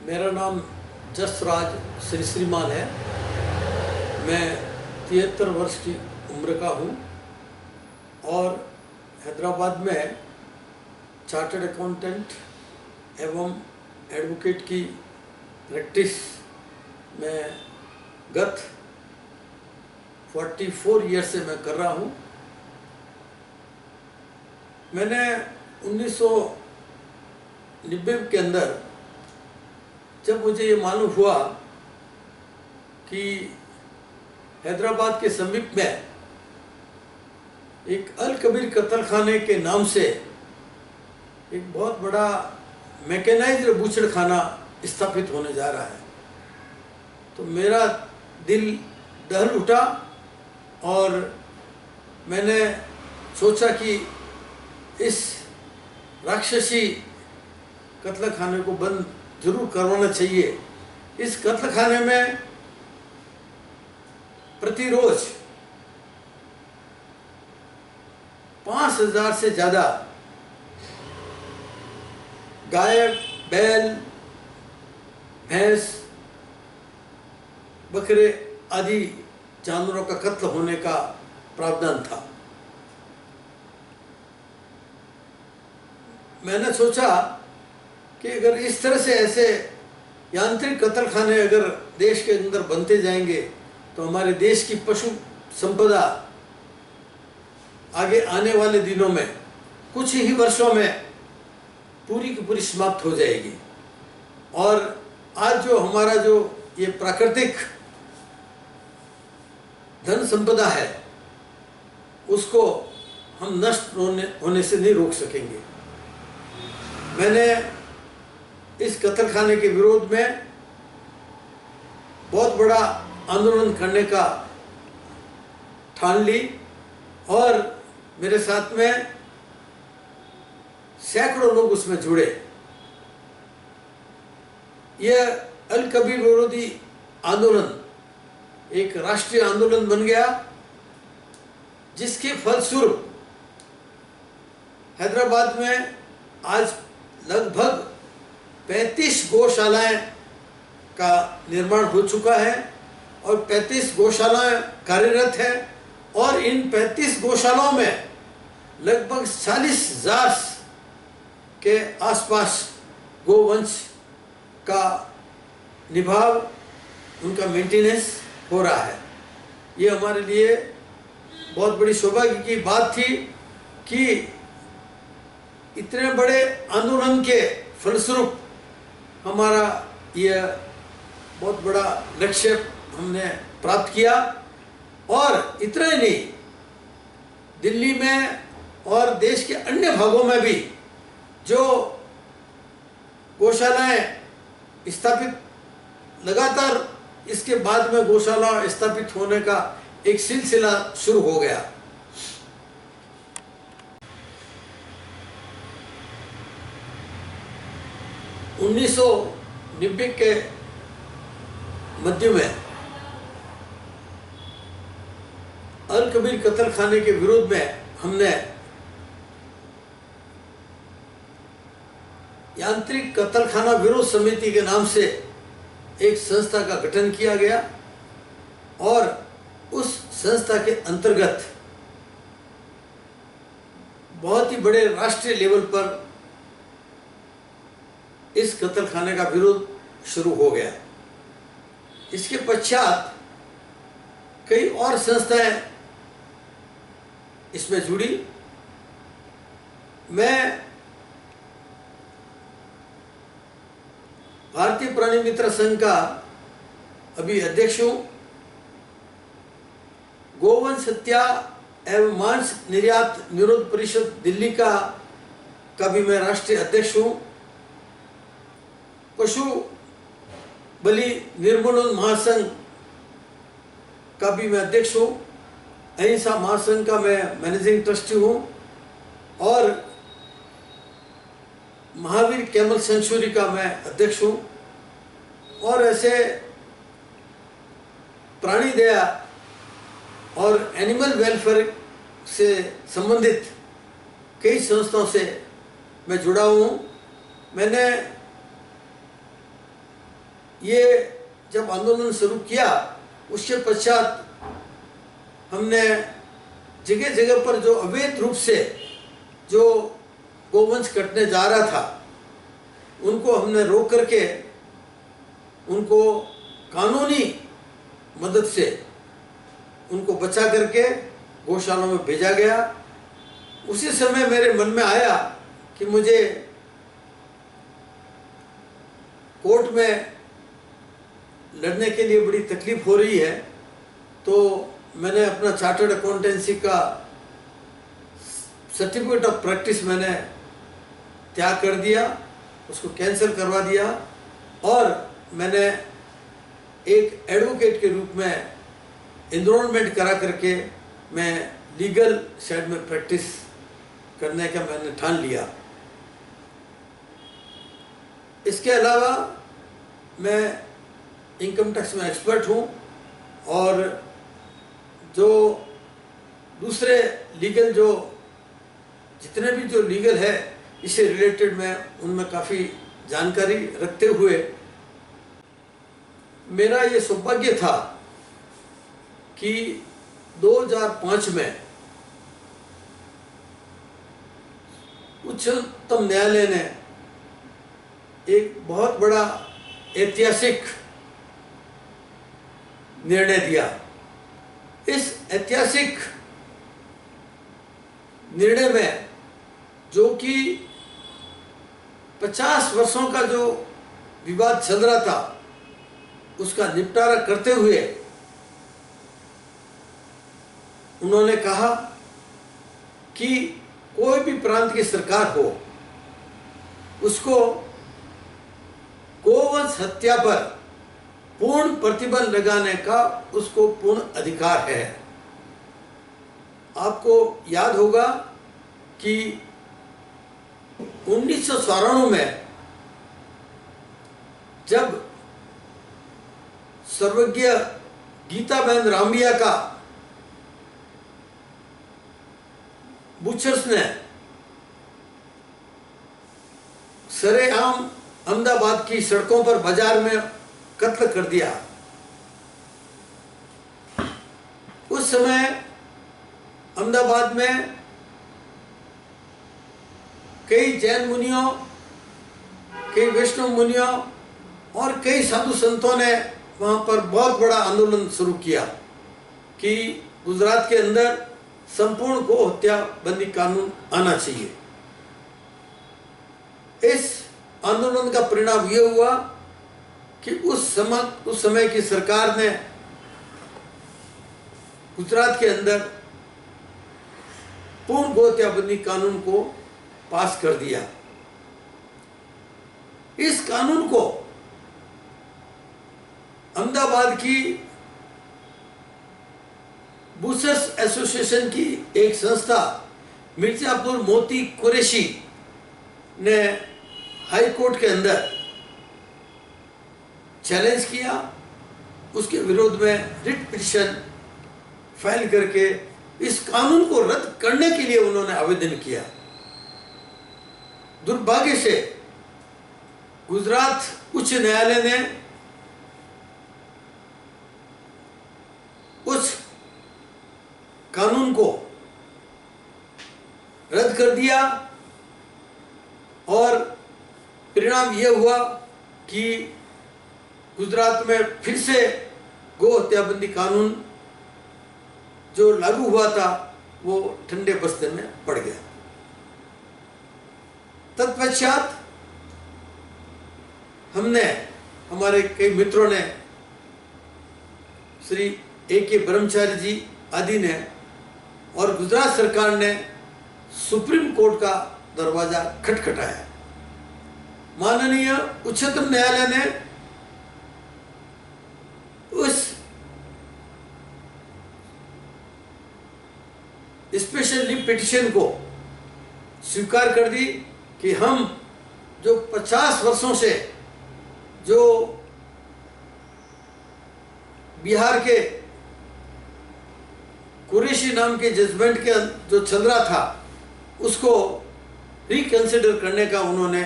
मेरा नाम जसराज श्रीमान है। मैं 73 वर्ष की उम्र का हूँ और हैदराबाद में चार्टर्ड अकाउंटेंट एवं एडवोकेट की प्रैक्टिस में गत 44 ईयर से मैं कर रहा हूँ। मैंने 1990 के अंदर जब मुझे ये मालूम हुआ कि हैदराबाद के समीप में एक अल कबीर कत्ल खाने के नाम से एक बहुत बड़ा मैकेनाइज्ड बूचड़ खाना स्थापित होने जा रहा है, तो मेरा दिल दहल उठा और मैंने सोचा कि इस राक्षसी कत्ल खाने को बंद जरूर करवाना चाहिए। इस कत्ल खाने में प्रतिरोज 5000 से ज़्यादा गाय, बैल, भैंस, बकरे आदि जानवरों का कत्ल होने का प्रावधान था। मैंने सोचा कि अगर इस तरह से ऐसे यांत्रिक कत्ल खाने अगर देश के अंदर बनते जाएंगे तो हमारे देश की पशु संपदा आगे आने वाले दिनों में कुछ ही वर्षों में पूरी की पूरी समाप्त हो जाएगी। और आज जो हमारा जो ये प्राकृतिक धन संपदा है उसको हम नष्ट होने से नहीं रोक सकेंगे। मैंने इस कत्ल खाने के विरोध में बहुत बड़ा आंदोलन करने का ठान ली और मेरे साथ में सैकड़ों लोग उसमें जुड़े। यह अल कबीर विरोधी आंदोलन एक राष्ट्रीय आंदोलन बन गया, जिसके फलस्वरूप हैदराबाद में आज लगभग 35 गौशालाएं का निर्माण हो चुका है और 35 गौशालाएं कार्यरत है और इन 35 गौशालाओं में लगभग 40,000 के आसपास गोवंश का निभाव, उनका मेंटेनेंस हो रहा है। ये हमारे लिए बहुत बड़ी सौभाग्य की बात थी कि इतने बड़े आंदोलन के फलस्वरूप हमारा यह बहुत बड़ा लक्ष्य हमने प्राप्त किया। और इतना ही नहीं, दिल्ली में और देश के अन्य भागों में भी जो गौशालाएं स्थापित लगातार इसके बाद में गौशाला स्थापित होने का एक सिलसिला शुरू हो गया। उन्नीस सौ 90 के मध्य में अल कबीर कत्ल खाने के विरोध में हमने यांत्रिक कत्ल खाना विरोध समिति के नाम से एक संस्था का गठन किया गया और उस संस्था के अंतर्गत बहुत ही बड़े राष्ट्रीय लेवल पर इस कत्ल खाने का विरोध शुरू हो गया। इसके पश्चात कई और संस्थाएं इसमें जुड़ी। मैं भारतीय प्राणी मित्र संघ का अभी अध्यक्ष हूं। गोवंश हत्या एवं मांस निर्यात निरोध परिषद दिल्ली का भी मैं राष्ट्रीय अध्यक्ष हूं। पशु बलि निर्मूलन महासंघ का भी मैं अध्यक्ष हूँ। अहिंसा महासंघ का मैं मैनेजिंग ट्रस्टी हूँ और महावीर कैमल सेंचुरी का मैं अध्यक्ष हूँ। और ऐसे प्राणी दया और एनिमल वेलफेयर से संबंधित कई संस्थाओं से मैं जुड़ा हूँ। मैंने ये जब आंदोलन शुरू किया उसके पश्चात हमने जगह जगह पर जो अवैध रूप से जो गोवंश कटने जा रहा था उनको हमने रोक करके उनको कानूनी मदद से उनको बचा करके गौशालों में भेजा गया। उसी समय मेरे मन में आया कि मुझे कोर्ट में लड़ने के लिए बड़ी तकलीफ हो रही है, तो मैंने अपना चार्टर्ड अकाउंटेंसी का सर्टिफिकेट ऑफ प्रैक्टिस मैंने त्याग कर दिया, उसको कैंसिल करवा दिया और मैंने एक एडवोकेट के रूप में एनरोलमेंट करा करके मैं लीगल साइड में प्रैक्टिस करने का मैंने ठान लिया। इसके अलावा मैं इनकम टैक्स में एक्सपर्ट हूँ और जो दूसरे लीगल जो जितने भी जो लीगल है इससे रिलेटेड मैं उनमें काफ़ी जानकारी रखते हुए मेरा ये सौभाग्य था कि 2005 में उच्चतम न्यायालय ने एक बहुत बड़ा ऐतिहासिक निर्णय दिया। इस ऐतिहासिक निर्णय में जो कि 50 वर्षों का जो विवाद चल रहा था उसका निपटारा करते हुए उन्होंने कहा कि कोई भी प्रांत की सरकार हो उसको गोवंश हत्या पर पूर्ण प्रतिबंध लगाने का उसको पूर्ण अधिकार है। आपको याद होगा कि 1994 में जब सर्वज्ञ गीताबेन रामबिया का बुचर्स ने सरेआम अहमदाबाद की सड़कों पर बाजार में कत्ल कर दिया, उस समय अहमदाबाद में कई जैन मुनियों, कई वैष्णव मुनियों और कई साधु संतों ने वहाँ पर बहुत बड़ा आंदोलन शुरू किया कि गुजरात के अंदर संपूर्ण गो हत्या बंदी कानून आना चाहिए। इस आंदोलन का परिणाम ये हुआ कि उस समय की सरकार ने गुजरात के अंदर पूर्ण गो हत्या बंदी कानून को पास कर दिया। इस कानून को अहमदाबाद की बुशर्स एसोसिएशन की एक संस्था मिर्जापुर मोती कुरैशी ने हाई कोर्ट के अंदर चैलेंज किया। उसके विरोध में रिट पिटीशन फाइल करके इस कानून को रद्द करने के लिए उन्होंने आवेदन किया। दुर्भाग्य से गुजरात उच्च न्यायालय ने उस कानून को रद्द कर दिया और परिणाम यह हुआ कि गुजरात में फिर से गो हत्या बंदी कानून जो लागू हुआ था वो ठंडे बस्ते में पड़ गया। तत्पश्चात हमने, हमारे कई मित्रों ने, श्री A.K. ब्रह्मचारी जी आदि ने और गुजरात सरकार ने सुप्रीम कोर्ट का दरवाजा खटखटाया। माननीय उच्चतम न्यायालय ने उस स्पेशल लीव पिटीशन को स्वीकार कर दी कि हम जो 50 वर्षों से जो बिहार के कुरैशी नाम के जजमेंट के जो चल रहा था उसको रिकंसिडर करने का उन्होंने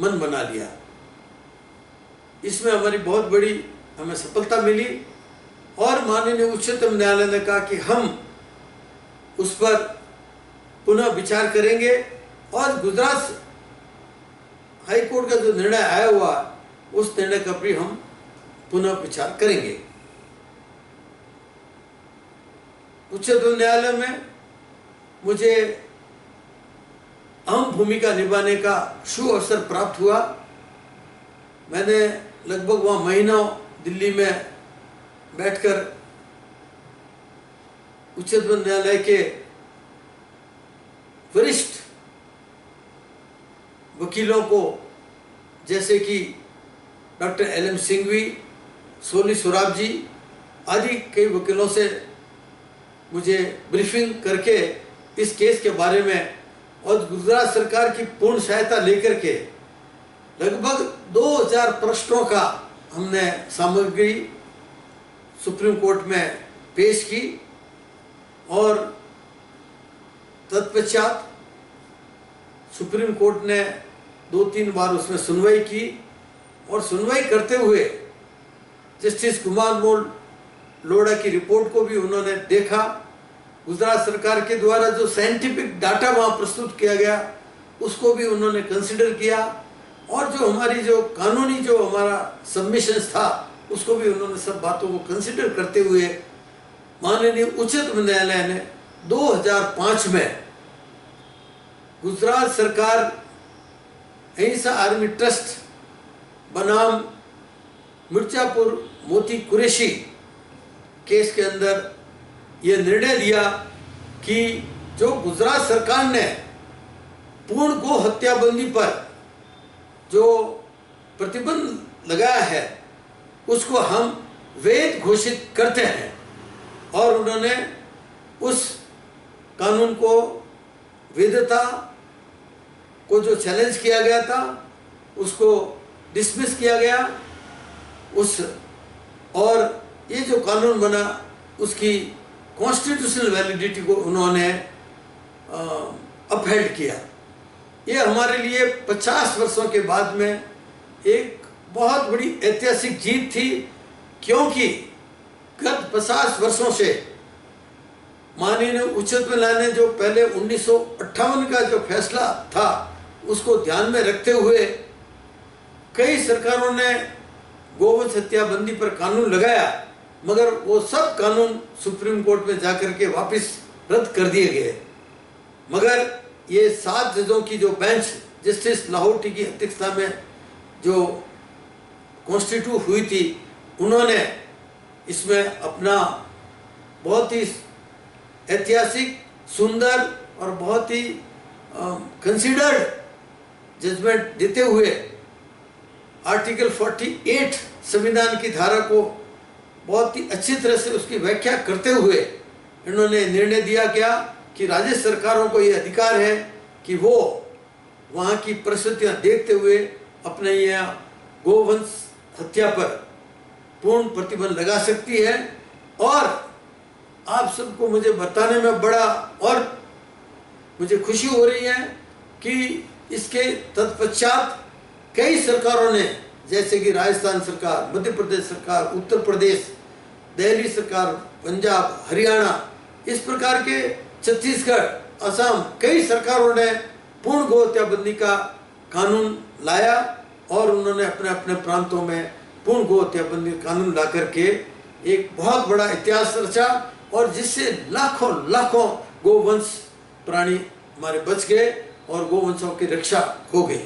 मन बना लिया। इसमें हमारी बहुत बड़ी हमें सफलता मिली और माननीय उच्चतम न्यायालय ने कहा कि हम उस पर पुनः विचार करेंगे और गुजरात हाई कोर्ट का जो निर्णय आया हुआ उस निर्णय का भी हम पुनः विचार करेंगे। उच्चतम न्यायालय में मुझे अहम भूमिका निभाने का शुभ अवसर प्राप्त हुआ। मैंने लगभग वहाँ महीनों दिल्ली में बैठकर उच्चतम न्यायालय के वरिष्ठ वकीलों को जैसे कि डॉक्टर एल.एम. सिंघवी, सोली सोराब जी आदि कई वकीलों से मुझे ब्रीफिंग करके इस केस के बारे में और गुजरात सरकार की पूर्ण सहायता लेकर के लगभग 2000 प्रश्नों का हमने सामग्री सुप्रीम कोर्ट में पेश की और तत्पश्चात सुप्रीम कोर्ट ने 2-3 बार उसमें सुनवाई की और सुनवाई करते हुए जस्टिस कुमार मोल लोढ़ा की रिपोर्ट को भी उन्होंने देखा। गुजरात सरकार के द्वारा जो साइंटिफिक डाटा वहाँ प्रस्तुत किया गया उसको भी उन्होंने कंसिडर किया और जो हमारी जो कानूनी जो हमारा सबमिशंस था उसको भी उन्होंने सब बातों को कंसिडर करते हुए माननीय उच्चतम न्यायालय ने 2005 में गुजरात सरकार अहिंसा आर्मी ट्रस्ट बनाम मिर्जापुर मोती कुरैशी केस के अंदर यह निर्णय दिया कि जो गुजरात सरकार ने पूर्ण गो हत्याबंदी पर जो प्रतिबंध लगाया है उसको हम वैध घोषित करते हैं और उन्होंने उस कानून को वैधता को जो चैलेंज किया गया था उसको डिसमिस किया गया उस और ये जो कानून बना उसकी कॉन्स्टिट्यूशनल वैलिडिटी को उन्होंने अपहेल्ड किया। ये हमारे लिए 50 वर्षों के बाद में एक बहुत बड़ी ऐतिहासिक जीत थी क्योंकि गत 50 वर्षों से माननीय उच्चतम न्यायालय ने जो पहले 1958 का जो फैसला था उसको ध्यान में रखते हुए कई सरकारों ने गोवंश हत्याबंदी पर कानून लगाया मगर वो सब कानून सुप्रीम कोर्ट में जाकर के वापस रद्द कर दिए गए। मगर ये 7 जजों की जो बेंच जस्टिस लाहौटी की अध्यक्षता में जो कॉन्स्टिट्यूट हुई थी उन्होंने इसमें अपना बहुत ही ऐतिहासिक सुंदर और बहुत ही कंसिडर्ड जजमेंट देते हुए आर्टिकल 48 संविधान की धारा को बहुत ही अच्छी तरह से उसकी व्याख्या करते हुए इन्होंने निर्णय दिया क्या कि राज्य सरकारों को ये अधिकार है कि वो वहाँ की परिस्थितियाँ देखते हुए अपने यहाँ गोवंश हत्या पर पूर्ण प्रतिबंध लगा सकती है। और आप सबको मुझे बताने में बड़ा और मुझे खुशी हो रही है कि इसके तत्पश्चात कई सरकारों ने जैसे कि राजस्थान सरकार, मध्य प्रदेश सरकार, उत्तर प्रदेश, दिल्ली सरकार, पंजाब, हरियाणा, इस प्रकार के छत्तीसगढ़, असम, कई सरकारों ने पूर्ण गो हत्याबंदी का कानून लाया और उन्होंने अपने अपने प्रांतों में पूर्ण गो हत्याबंदी कानून ला करके एक बहुत बड़ा इतिहास रचा और जिससे लाखों लाखों गोवंश प्राणी हमारे बच गए और गोवंशों की रक्षा हो गई।